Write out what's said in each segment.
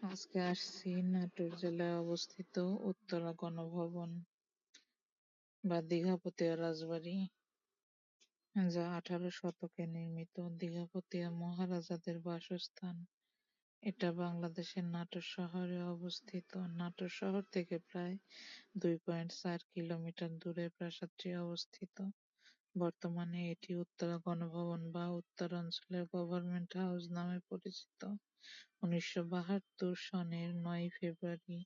আজকে আসছি নাটোর জেলায় অবস্থিত উত্তরা গণভবন বা দীঘাপতিয়া রাজবাড়ি, যা 18 শতকে নির্মিত। দীঘাপতিয়া মহারাজাদের বাসস্থান। এটা বাংলাদেশের নাটোর শহরে অবস্থিত। নাটোর শহর থেকে প্রায় 2.4 কিলোমিটার দূরে প্রাসাদটি অবস্থিত। বর্তমানে এটি উত্তরা গণভবন বা উত্তরাঞ্চলের গভর্নমেন্ট হাউস নামে পরিচিত। 1972 সনের 9 ফেব্রুয়ারি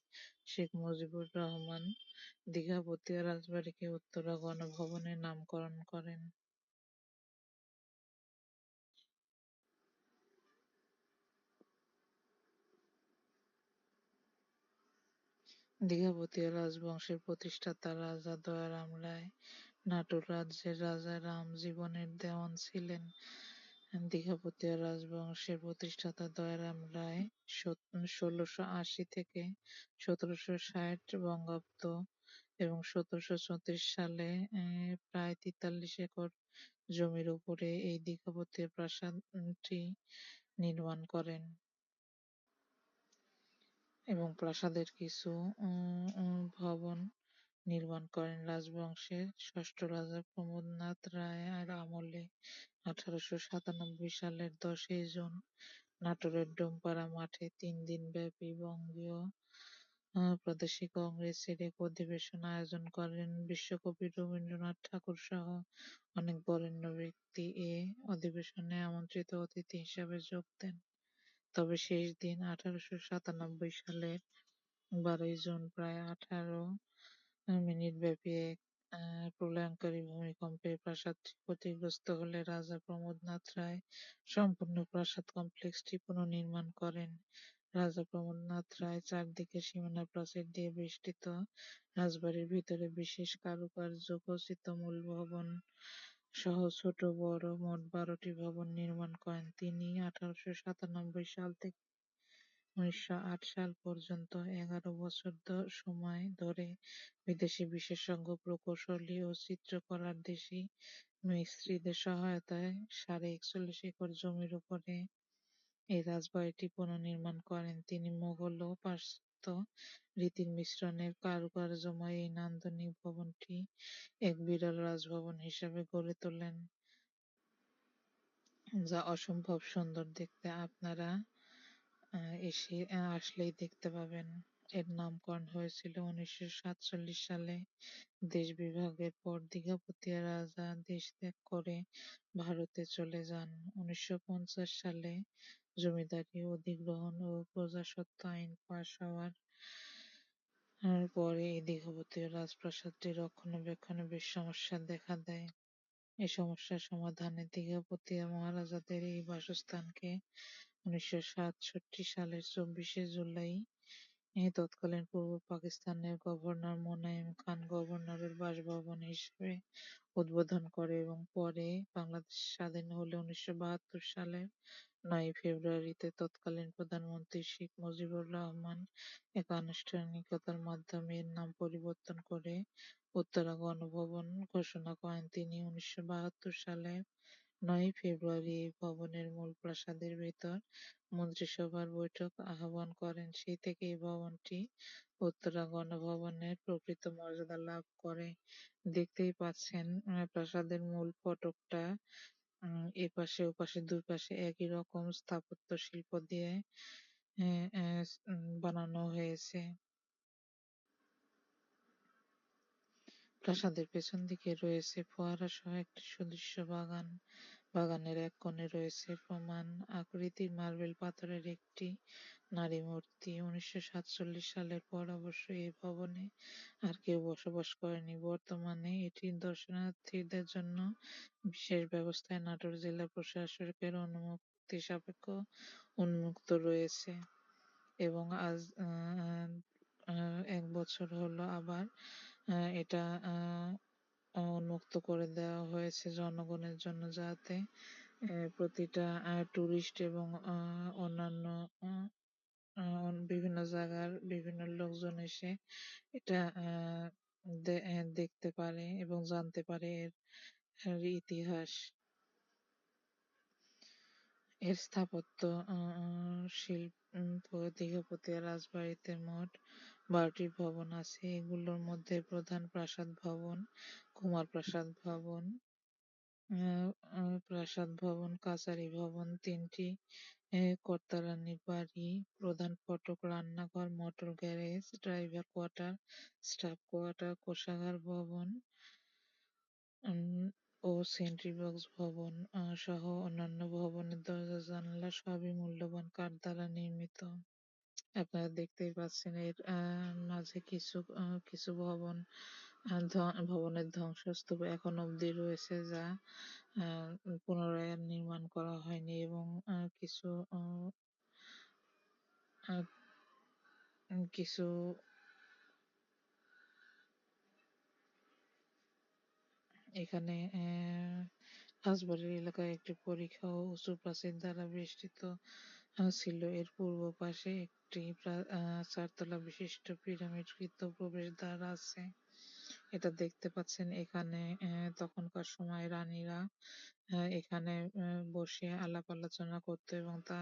শেখ মুজিবুর রহমান দীঘাপতিয়া রাজবাড়িকে উত্তরা গণভবনে নামকরণ করেন। দীঘাপতিয়া রাজবংশের প্রতিষ্ঠাতা রাজা দয়ারাম রায় নাটোর রাজ্যের রাজা রামজীবনের দেওয়ান ছিলেন। দীঘাপতিয়া রাজবংশের প্রতিষ্ঠাতা দয়ারাম রায় 1680 থেকে 1760 বঙ্গাব্দ এবং 1734 সালে প্রায় 43 একর জমির উপরে এই দীঘাপতিয়া প্রাসাদটি নির্মাণ করেন এবং প্রাসাদের কিছু ভবন নির্মাণ করেন। রাজবংশের ষষ্ঠ রাজা প্রমোদনাথ রায়ের আমলে 1897 সালের 10ই জুন নাটোরের ডোমপাড়া মাঠে 3 দিনব্যাপী বঙ্গীয় প্রাদেশিক কংগ্রেসের এক অধিবেশন আয়োজন করেন। বিশ্বকবি রবীন্দ্রনাথ ঠাকুর সহ অনেক বরেণ্য ব্যক্তি এ অধিবেশনে আমন্ত্রিত অতিথি হিসেবে যোগ দেন। তবে শেষ দিন 1897 সালের 12ই জুন প্রায় 18 মিনিট ব্যাপী এক প্রলয়ঙ্করী ভূমিকম্পে প্রাসাদটি ক্ষতিগ্রস্ত হলে রাজা প্রমোদনাথ রায় সম্পূর্ণ প্রাসাদ কমপ্লেক্সটি পুনর্নির্মাণ করেন। রাজা প্রমোদনাথ রায় চারদিকে সীমানা প্রাচীর দিয়ে বেষ্টিত রাজবাড়ির ভিতরে বিশেষ কারুকার্য খচিত মূল ভবন সহ ছোট বড় মোট 12টি ভবন নির্মাণ করেন। তিনি 1897 সাল থেকে 1908 সাল পর্যন্ত 11 বছর সময় ধরে বিদেশি বিশেষজ্ঞ, প্রকৌশলী ও চিত্রকলার দেশি মিস্ত্রিদের সহায়তায় 41.5 একর জমির উপরে এই রাজবাড়িটি পুনর্নির্মাণ করেন। তিনি মোগল ও পাশ্চাত্য রীতির মিশ্রণে কারুকার্যময় এই নান্দনিক ভবনটি এক বিরল রাজভবন হিসেবে গড়ে তোলেন, যা অসম্ভব সুন্দর দেখতে। আপনারা আসলেই দেখতে পাবেন। এর নামকরণ হয়েছিল 1947 সালে। দেশ বিভাগের পর দীঘাপতিয়া রাজা দেশ ত্যাগ করে ভারতে চলে যান। 1950 সালে জমিদারি অধিগ্রহণ ও প্রজাস্বত্ব আইন পাস হওয়ার পরে এই দীঘাপতিয়া রাজপ্রাসাদটি রক্ষণাবেক্ষণে বেশ সমস্যা দেখা দেয়। এই সমস্যার সমাধানে দীঘাপতিয়া মহারাজাদের এই বাসস্থানকে 1967 সালের 24শে জুলাই তৎকালীন পূর্ব পাকিস্তানের গভর্নর মোনায়েম খান গভর্নরের বাসভবন হিসেবে উদ্বোধন করে এবং পরে বাংলাদেশ স্বাধীন হলে 1972 সালের 9 ফেব্রুয়ারিতে তৎকালীন প্রধানমন্ত্রী শেখ মুজিবুর রহমান এক আনুষ্ঠানিকতার মাধ্যমে এর নাম পরিবর্তন করে উত্তরা গণভবন ঘোষণা করেন। তিনি 1972 সালের 9 ফেব্রুয়ারি এই ভবনের মূল প্রাসাদের ভেতর মন্ত্রিসভার বৈঠক আহ্বান করেন। সেই থেকে এই ভবনটি উত্তরা গণভবনের প্রকৃত মর্যাদা লাভ করে। দেখতেই পাচ্ছেন প্রাসাদের মূল ফটকটা এপাশে ওপাশে দুই পাশে একই রকম স্থাপত্য শিল্প দিয়ে বানানো হয়েছে। প্রাসাদের পেছন দিকে রয়েছে ফোয়ারা সহ একটি সুদৃশ্য বাগান। বাগানের এক কোণে রয়েছে প্রমাণ আকৃতির মার্বেল পাথরের একটি নারী মূর্তি। 1947 সালের পর অবশ্য এই ভবনে আর কেউ বসবাস করেনি। বর্তমানে এটি দর্শনার্থীদের জন্য বিশেষ ব্যবস্থায় নাটোর জেলা প্রশাসকের অনুমতি সাপেক্ষ উন্মুক্ত রয়েছে এবং আজ 1 বছর হলো আবার এটা উন্মুক্ত করে দেওয়া হয়েছে জনগণের জন্য, যাতে প্রতিটা টুরিস্ট এবং অন্যান্য বিভিন্ন জায়গার বিভিন্ন লোকজন এসে এটা দেখতে পারে এবং জানতে পারে এর ইতিহাস। এর স্থাপত্য শিল্প দিঘাপতিয়া রাজবাড়িতে মোট ১২টি ভবন আছে। এগুলোর মধ্যে প্রধান প্রাসাদ ভবন, কুমার প্রাসাদ ভবন, প্রাসাদ ভবন, কাছারি ভবন, ৩টি কর্তারানীর বাড়ি, প্রধান ফটক, রান্নাঘর, motor garage, driver quarter, staff quarter, কোষাগার ভবন উম, ও সেন্ট্রি বক্স ভবন সহ অন্যান্য ভবনের দরজা জানালা সবই মূল্যবান কাঠ দ্বারা নির্মিত। আপনারা দেখতেই পাচ্ছেন এর মাঝে কিছু ভবনের ধ্বংসস্তূপ এখন অবধি রয়েছে, যা পুনরায় আর নির্মাণ করা হয়নি, এবং কিছু আহ, কিছু এখানে রাজবাড়ির এলাকায় একটি পরিখা ও উঁচু প্রাচীর দ্বারা বেষ্টিত ছিল। এর পূর্ব পাশে একটি ৪ তলা বিশিষ্ট পিরামিডকৃত প্রবেশদ্বার আছে। এটা দেখতে পাচ্ছেন এখানে তখনকার সময় রানীরা এখানে বসে আলাপ আলোচনা করতো, এবং তা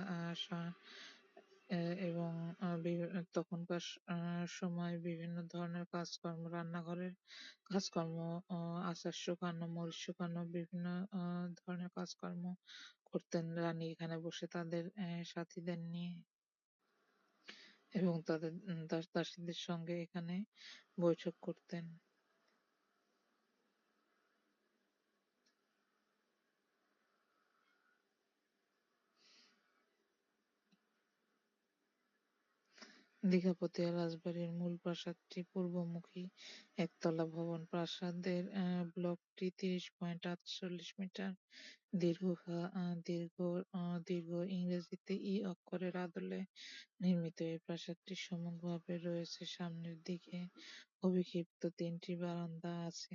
এবং তখনকার সময় বিভিন্ন ধরনের কাজকর্ম, রান্নাঘরের কাজকর্ম, আচার শুকানো, মরিচ শুকানো, বিভিন্ন ধরনের কাজকর্ম করতেন রানী এখানে বসে তাদের সাথীদের নিয়ে, এবং তাদের দাসীদের সঙ্গে এখানে বৈঠক করতেন। দীঘাপতিয়া রাজবাড়ির মূল প্রাসাদটি পূর্বমুখী একতলা ভবন। প্রাসাদের ব্লকটি ৩০.৪৮ মিটার দীর্ঘ দীর্ঘ দীর্ঘ ইংরেজিতে ই অক্ষরের আদলে নির্মিত। এই প্রাসাদটি সম্মুখভাগে রয়েছে সামনের দিকে অভিক্ষিপ্ত ৩টি বারান্দা আছে।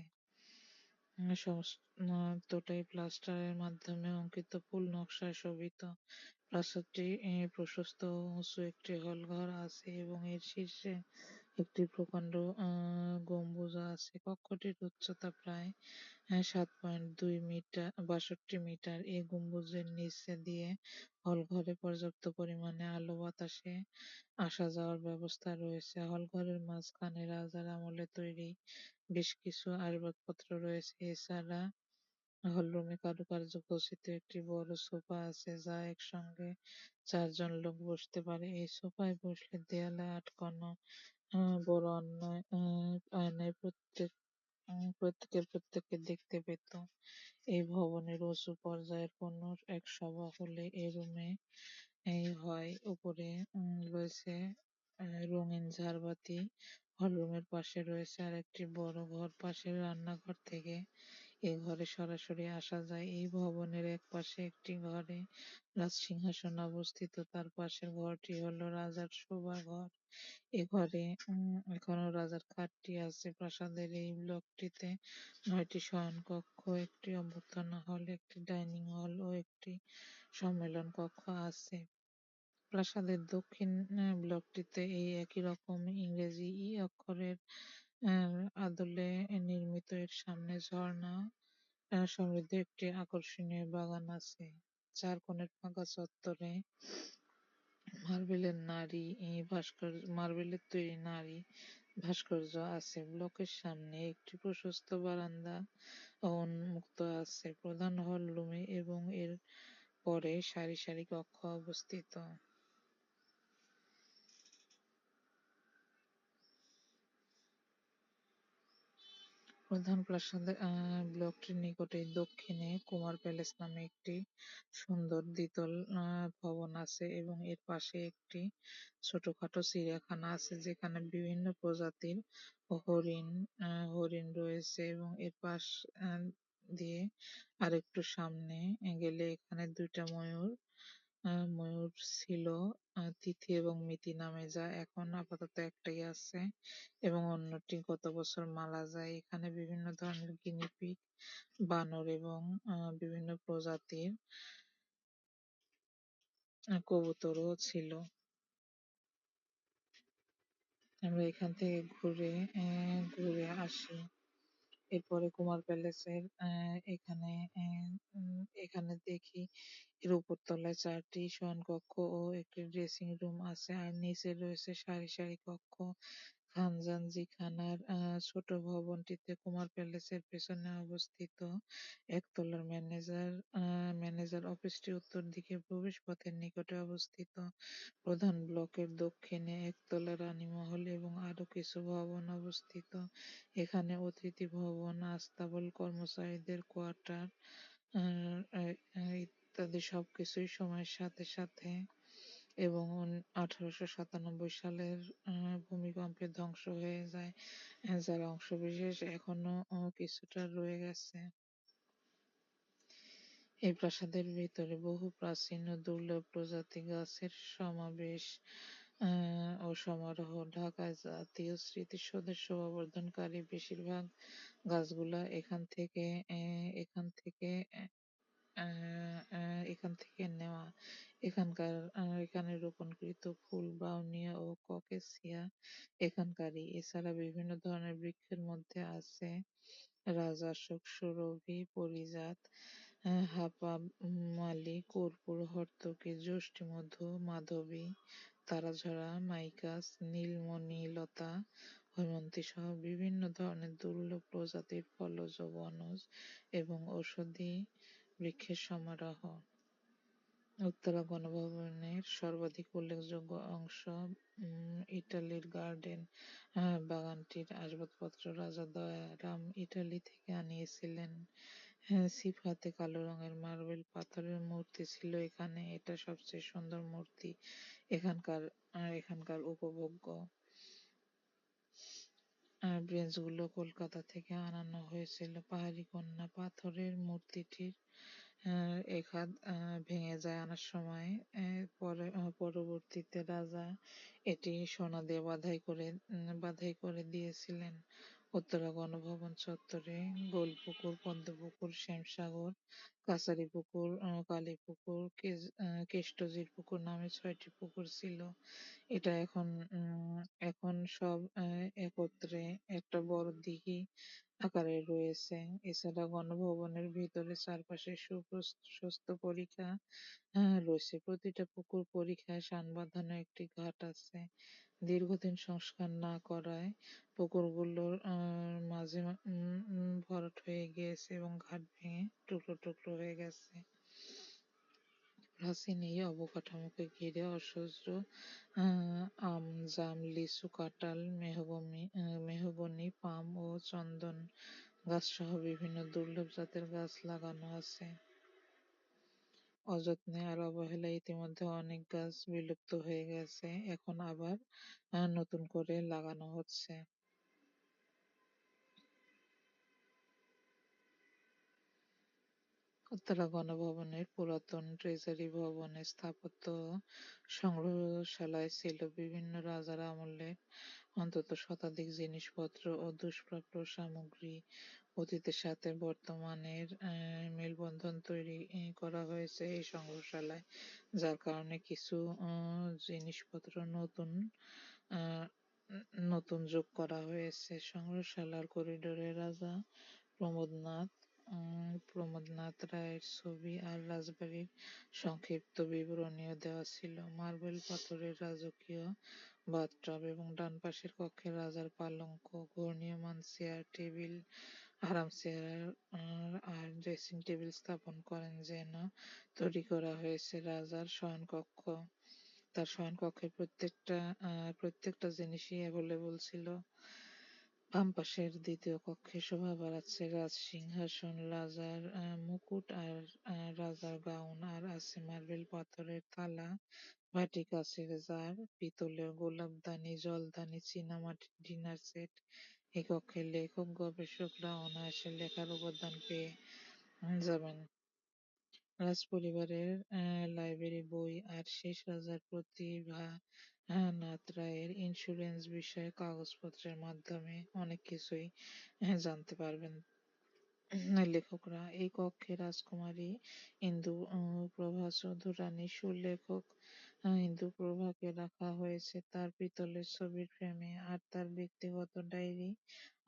সমস্তটাই প্লাস্টারের মাধ্যমে অঙ্কিত ফুল নকশায় শোভিত। প্রাসাদটি প্রশস্ত ও উঁচু একটি হলঘর আছে, এবং এর শীর্ষে একটি প্রকাণ্ড গম্বুজ আছে। কক্ষটির উচ্চতা প্রায় ৭.৬২ মিটার। এই গম্বুজের নিচে দিয়ে হলঘরে পর্যাপ্ত পরিমাণে আলো বাতাসে আসা যাওয়ার ব্যবস্থা রয়েছে। হলঘরের মাঝখানে রাজার আমলে তৈরি বেশ কিছু আসবাবপত্র রয়েছে। এছাড়া হলরুমে কারুকার্য খচিত একটি বড় সোফা আছে, যা একসঙ্গে ৪ জন লোক বসতে পারে। এই সোফায় বসলে দেয়ালে আটকানো বড় আয়নায় প্রত্যেককে দেখতে পেত। এই ভবনের উঁচু পর্যায়ের কোনো এক সভা হলে এ রুমে হয়। উপরে রয়েছে রঙিন ঝাড়বাতি। হলরুমের পাশে রয়েছে আরেকটি বড় ঘর। পাশের রান্নাঘর থেকে এ ঘরে সরাসরি আসা যায়। এই ভবনের এক পাশে একটি ঘরে রাজসিংহাসন অবস্থিত। তার পাশের ঘরটি হলো রাজার শোবার ঘর। এ ঘরে এখনো রাজার খাটটি আছে। প্রাসাদের এই ব্লকটিতে ৯টি শয়নকক্ষ, একটি অভ্যর্থনা হল, একটি ডাইনিং হল ও একটি সম্মেলন কক্ষ আছে। প্রাসাদের দক্ষিণ ব্লকটিতে এই একই রকম ইংরেজি ই অক্ষরের আদলে নির্মিত। এর সামনে ঝর্ণা সমৃদ্ধ একটি আকর্ষণীয় বাগান আছে। ৪ কোণের ফাঁকা চত্বরে মার্বেলের তৈরি নারী ভাস্কর্য আছে। ব্লকের সামনে একটি প্রশস্ত বারান্দা উন্মুক্ত আছে প্রধান হল রুমে, এবং এর পরে সারি সারি কক্ষ অবস্থিত। প্রধান প্রাসাদের ব্লকটির নিকটেই দক্ষিণে কুমার প্যালেস নামে একটি সুন্দর দ্বিতল ভবন আছে, এবং এর পাশে একটি ছোটখাটো চিড়িয়াখানা আছে, যেখানে বিভিন্ন প্রজাতির হরিণ রয়েছে, এবং এর পাশ দিয়ে আরেকটু সামনে গেলে এখানে 2টা ময়ূর ছিল, তিথি এবং মিতি নামে, যা এখন আপাতত একটাই আছে, এবং অন্যটি গত বছর মারা যায়। এখানে বিভিন্ন ধরনের গিনিপিগ, বানর এবং বিভিন্ন প্রজাতির কবুতরও ছিল। আমরা এখান থেকে ঘুরে আসি। এরপরে কুমার প্যালেসের এখানে দেখি এর উপরতলায় 4টি শয়নকক্ষ ও একটি ড্রেসিং রুম আছে, আর নিচে রয়েছে সারি সারি কক্ষ। খানজাঞ্জিখানার ছোট ভবনটিতে কুমার প্যালেসের পেছনে অবস্থিত একতলার ম্যানেজার অফিসটি উত্তর দিকে প্রবেশপথের নিকটে অবস্থিত। প্রধান ব্লকের দক্ষিণে একতলা রানীমহল এবং আরও কিছু ভবন অবস্থিত। এখানে অতিথি ভবন, আস্তাবল, কর্মচারীদের কোয়ার্টার ইত্যাদি সবকিছুই সময়ের সাথে সাথে এবং 1897 সালের ভূমিকম্পে ধ্বংস হয়ে যায়, যার অংশবিশেষ এখনো কিছুটা রয়ে গেছে। এই প্রাসাদের ভিতরে বহু প্রাচীন ও দুর্লভ প্রজাতি গাছের সমাবেশ ও সমারোহ। ঢাকায় জাতীয় স্মৃতিসৌধের শোভাবর্ধনকারী বেশিরভাগ গাছগুলা এখান থেকে নেওয়া। এখানে রোপণকৃত ফুল ব্রাউনিয়া ও ককেসিয়া এখানকারই। এছাড়া বিভিন্ন ধরনের বৃক্ষের মধ্যে আছে রাজাশোক, সুরভি, পারিজাত, হাপা মালি, কর্পূর, হর্তকী, যষ্টিমধু, মাধবী, তারাঝরা, মাইকাস, নীলমণিলতা, হৈমন্তী সহ বিভিন্ন ধরনের দুর্লভ প্রজাতির ফলজ, বনজ এবং ঔষধি বৃক্ষের সমারোহ। উত্তরা গণভবনের সর্বাধিক উল্লেখযোগ্য অংশ ইটালির গার্ডেন বাগানটির আসবাবপত্র রাজা দয়ারাম ইটালি থেকে আনিয়েছিলেন। সিফাতে কালো রঙের মার্বেল পাথরের মূর্তি ছিল এখানে। এটা সবচেয়ে সুন্দর মূর্তি এখানকার উপভোগ্য। ব্রেঞ্চগুলো কলকাতা থেকে আনানো হয়েছিল। পাহাড়ি কন্যা পাথরের মূর্তিটির এখাদ ভেঙে যায় আনার সময়। পরবর্তীতে রাজা এটি সোনা দিয়ে বাধাই করে দিয়েছিলেন। উত্তরা গণভবন চত্বরে গোলপুকুর, পদ্মপুকুর, শ্যামসাগর, কাছারিপুকুর, কালীপুকুর, কেষ্টজির পুকুর নামে 6টি পুকুর ছিল। এটা এখন সব একত্রে একটা বড় দিঘি আকারে রয়েছে। এছাড়া গণভবনের ভিতরে চারপাশে সুপ্রশস্ত পরিখা রয়েছে। প্রতিটা পুকুর পরিখায় শান বাঁধানো একটি ঘাট আছে। দীর্ঘদিন সংস্কার না করায় পুকুরগুলোর মাঝে ভরাট হয়ে গিয়েছে এবং ঘাট ভেঙে টুকরো টুকরো হয়ে গেছে। প্রাচীন এই অবকাঠামোকে ঘিরে অসহ্র আম, জাম, লিচু, কাঁঠাল, মেহগনি, পাম ও চন্দন গাছসহ বিভিন্ন দুর্লভ জাতের গাছ লাগানো আছে। অযত্নে আর অবহেলায় ইতিমধ্যে অনেক গাছ বিলুপ্ত হয়ে গেছে, এখন আবার নতুন করে লাগানো হচ্ছে। উত্তরা গণভবনের পুরাতন ট্রেজারি ভবনে স্থাপত্য সংগ্রহশালায় ছিল বিভিন্ন রাজার আমলের অন্তত শতাধিক জিনিসপত্র ও দুষ্প্রাপ্য সামগ্রী। অতীতের সাথে বর্তমানের মেলবন্ধন তৈরি করা হয়েছে এই সংগ্রহশালায়, যার কারণে কিছু জিনিসপত্র আহ, নতুন যোগ করা হয়েছে। সংগ্রহশালার করিডোরে রাজা প্রমোদনাথ প্রমোদনাথ রায়ের ছবি আর রাজবাড়ির সংক্ষিপ্ত বিবরণীও দেওয়া ছিল। মার্বেল পাথরের রাজকীয় বাথটব এবং ডান পাশের কক্ষে রাজার পালঙ্ক, ঘূর্ণিয়মান চেয়ার টেবিল, আরাম চেয়ার আর ড্রেসিং টেবিল স্থাপন করেন যেন তৈরি করা হয়েছে রাজার শয়নকক্ষ। তার শয়নকক্ষের প্রত্যেকটা জিনিসই অ্যাভেলেবল ছিল। বাম পাশের দ্বিতীয় কক্ষে শোভা বাড়াচ্ছে রাজসিংহাসন, রাজার মুকুট আর রাজার গাউন, আর আছে মার্বেল পাথরের থালা, বাটি, কাচের জার, পিতলের গোলাপদানি, জলদানি, চীনামাটির ডিনার সেট। এই কক্ষে লেখক গবেষকরা অনায়াসে লেখার উপাদান পেয়ে যাবেন। রাজপরিবারের লাইব্রেরি, বই আর শেষ রাজার প্রতিভা নাথ রায়ের ইন্স্যুরেন্স বিষয়ক কাগজপত্রের মাধ্যমে অনেক কিছুই জানতে পারবেন লেখকরা। এই কক্ষে রাজকুমারী ইন্দু প্রভা চৌধুরানী সুলেখক ইন্দুপ্রভাকে রাখা হয়েছে তার পিতলের ছবির ফ্রেমে, আর তার ব্যক্তিগত ডায়েরি,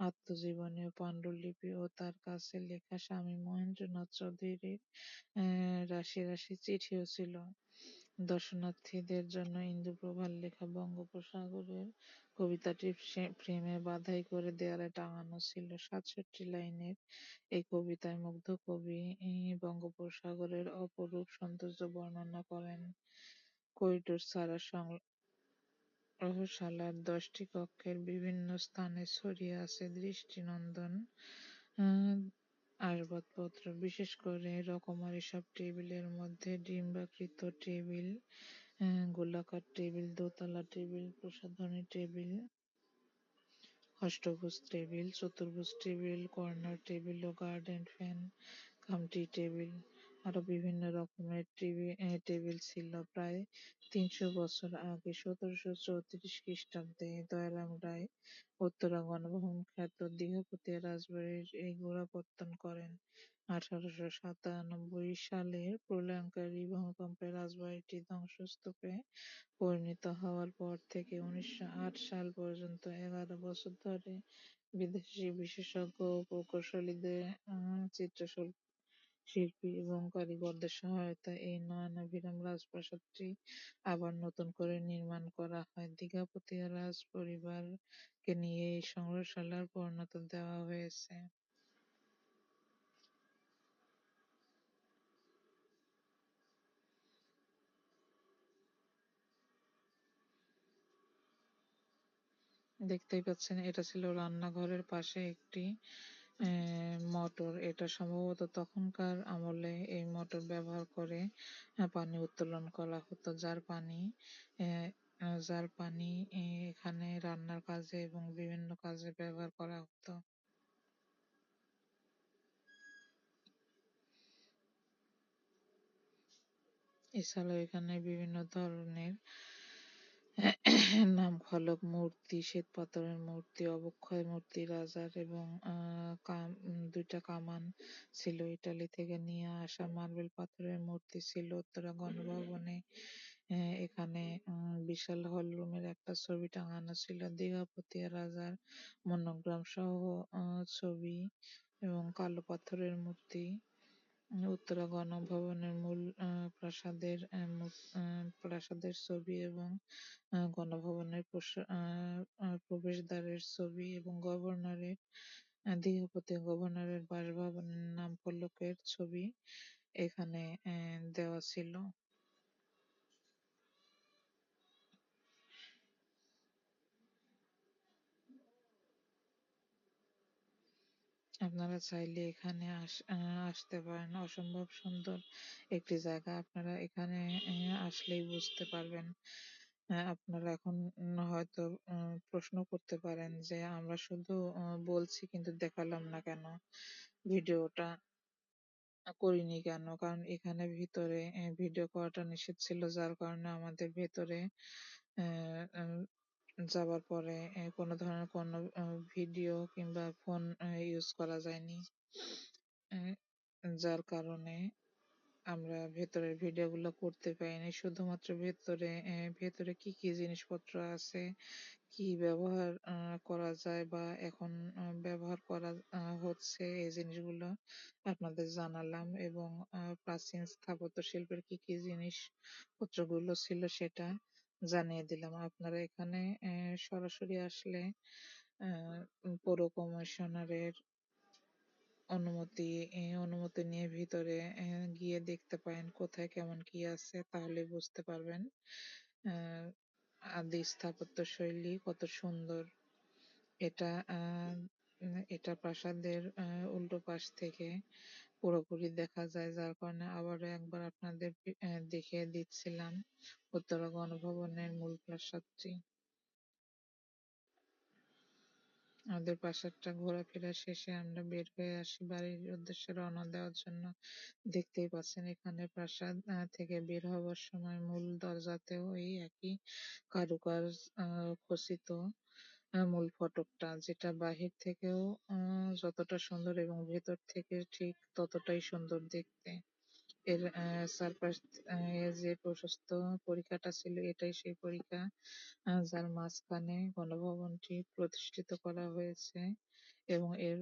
আত্মজীবনী ও পাণ্ডুলিপি ও তার কাছে লেখা স্বামী মহেন্দ্রনাথ চৌধুরীর রাশি রাশি চিঠিও ছিল। দর্শনার্থীদের জন্য ইন্দুপ্রভার লেখা বঙ্গোপসাগরের কবিতাটি ফ্রেমে বাঁধাই করে দেয়ালে টাঙানো ছিল। ৬৭ লাইনের এই কবিতায় মুগ্ধ কবি বঙ্গোপসাগরের অপরূপ সৌন্দর্য বর্ণনা করেন। করিডোর ছাড়া সংগ্রহশালার ১০টি কক্ষের বিভিন্ন স্থানে ছড়িয়ে আছে দৃষ্টিনন্দন আসবাবপত্র, বিশেষ করে রকমারি সব টেবিলের মধ্যে ডিম্বাকৃত টেবিল, গোলাকার টেবিল, দোতলা টেবিল, প্রসাধনী টেবিল, অষ্টভুজ টেবিল, চতুর্ভুজ টেবিল, কর্নার টেবিল ও গার্ডেন ফ্যান কাম টি টেবিল। আরো বিভিন্ন রকমের টেবিল ছিল। প্রায় ৩০০ বছর আগে ১৭৩৪ খ্রিস্টাব্দে দয়ারাম রায় উত্তরা গণভবন খ্যাত দিঘাপতিয়া রাজবাড়ির এই গোড়াপত্তন করেন। ১৮৯৭ সালের প্রলয়ঙ্করী ভূমিকম্পে রাজবাড়িটি ধ্বংসস্তূপে পরিণত হওয়ার পর থেকে ১৯০৮ সাল পর্যন্ত ১১ বছর ধরে বিদেশি বিশেষজ্ঞ ও প্রকৌশলীদের, চিত্রশিল্পী এবং কারিগরদের সহায়তায় এই নয়নাভিরাম রাজপ্রাসাদটি আবার নতুন করে নির্মাণ করা হয়। দিঘাপতিয়া রাজপরিবারকে নিয়ে এই সংগ্রহশালার পরিণতি দেওয়া হয়েছে। দেখতেই পাচ্ছেন, এটা ছিল রান্নাঘরের পাশে একটি মোটর। এটা সম্ভবত তখনকার আমলে এই মোটর ব্যবহার করে পানি উত্তোলন করা হতো, যার পানি এখানে রান্নার কাজে এবং বিভিন্ন কাজে ব্যবহার করা হতো। এছাড়াও এখানে বিভিন্ন ধরনের নামফলক মূর্তি, শ্বেতপাথরের মূর্তি, অবক্ষয় মূর্তি, রাজার এবং ২টা কামান ছিল। ইটালি থেকে নিয়ে আসা মার্বেল পাথরের মূর্তি ছিল উত্তরা গণভবনে। এখানে বিশাল হলরুমের একটা ছবি টাঙানো ছিল। দিঘাপতিয়া রাজার মনোগ্রাম সহ ছবি এবং কালো পাথরের মূর্তি। উত্তরা গণভবনের মূল প্রাসাদের ছবি এবং গণভবনের প্রবেশদ্বারের ছবি এবং দিঘাপতিয়া গভর্নরের বাসভবনের নামফলকের ছবি এখানে দেওয়া ছিল। আপনারা চাইলে এখানে আসতে পারেন। অসম্ভব সুন্দর একটি জায়গা। আপনারা এখানে আসলেই বুঝতে পারবেন। আপনারা এখন হয়তো প্রশ্ন করতে পারেন যে আমরা শুধু বলছি কিন্তু দেখালাম না কেন, ভিডিওটা করিনি কেন? কারণ এখানে ভিতরে ভিডিও করাটা নিষেধ ছিল, যার কারণে আমাদের ভেতরে যাবার পরে কোনো ধরনের কোনো ভিডিও কিংবা ফোন ইউজ করা যায়নি। যার কারণে আমরা ভেতরের ভিডিওগুলো করতে পারিনি। শুধুমাত্র ভেতরে কি কি জিনিসপত্র আছে, কি ব্যবহার করা যায় বা এখন ব্যবহার করা হচ্ছে, এই জিনিসগুলো আপনাদের জানালাম এবং প্রাচীন স্থাপত্য শিল্পের কি কি জিনিসপত্রগুলো ছিল সেটা জানিয়ে দিলাম। আপনারা এখানে সরাসরি আসলে পৌর কমিশনারের অনুমতি নিয়ে ভিতরে গিয়ে দেখতে পারেন কোথায় কেমন কি আছে, তাহলে বুঝতে পারবেন আদি স্থাপত্য শৈলী কত সুন্দর। এটা এটা প্রাসাদের উল্টো পাশ থেকে পুরোপুরি দেখা যায়, যার কারণে আবারও একবার আপনাদের দেখিয়ে দিচ্ছিলাম উত্তরা গণভবনের মূল প্রাসাদটি। আমাদের প্রাসাদটা ঘোরাফেরা শেষে আমরা বের হয়ে আসি বাড়ির উদ্দেশ্যে রওনা দেওয়ার জন্য। দেখতেই পাচ্ছেন এখানে প্রাসাদ থেকে বের হবার সময় মূল দরজাতেও এই একই কারুকাজ খচিত মূল ফটকটা, যেটা বাহির থেকেও যতটা সুন্দর এবং ভেতর থেকে ঠিক ততটাই সুন্দর দেখতে। এর চারপাশ যে প্রশস্ত পরিখাটা ছিল, এটাই সেই পরিখা যার মাঝখানে গণভবনটি প্রতিষ্ঠিত করা হয়েছে এবং এর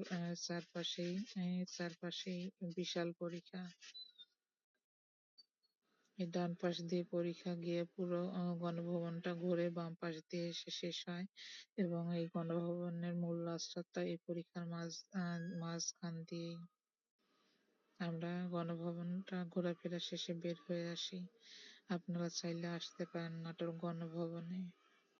চারপাশেই বিশাল পরিখা। এই ডান পাশ দিয়ে পরিখা গিয়ে পুরো গণভবনটা ঘুরে বাম পাশ দিয়ে এসে শেষ হয় এবং এই গণভবনের মূল রাস্তাটা এই পরিখার মাঝখান দিয়েই। আমরা গণভবনটা ঘোরাফেরা শেষে বের হয়ে আসি। আপনারা চাইলে আসতে পারেন নাটোর গণভবনে।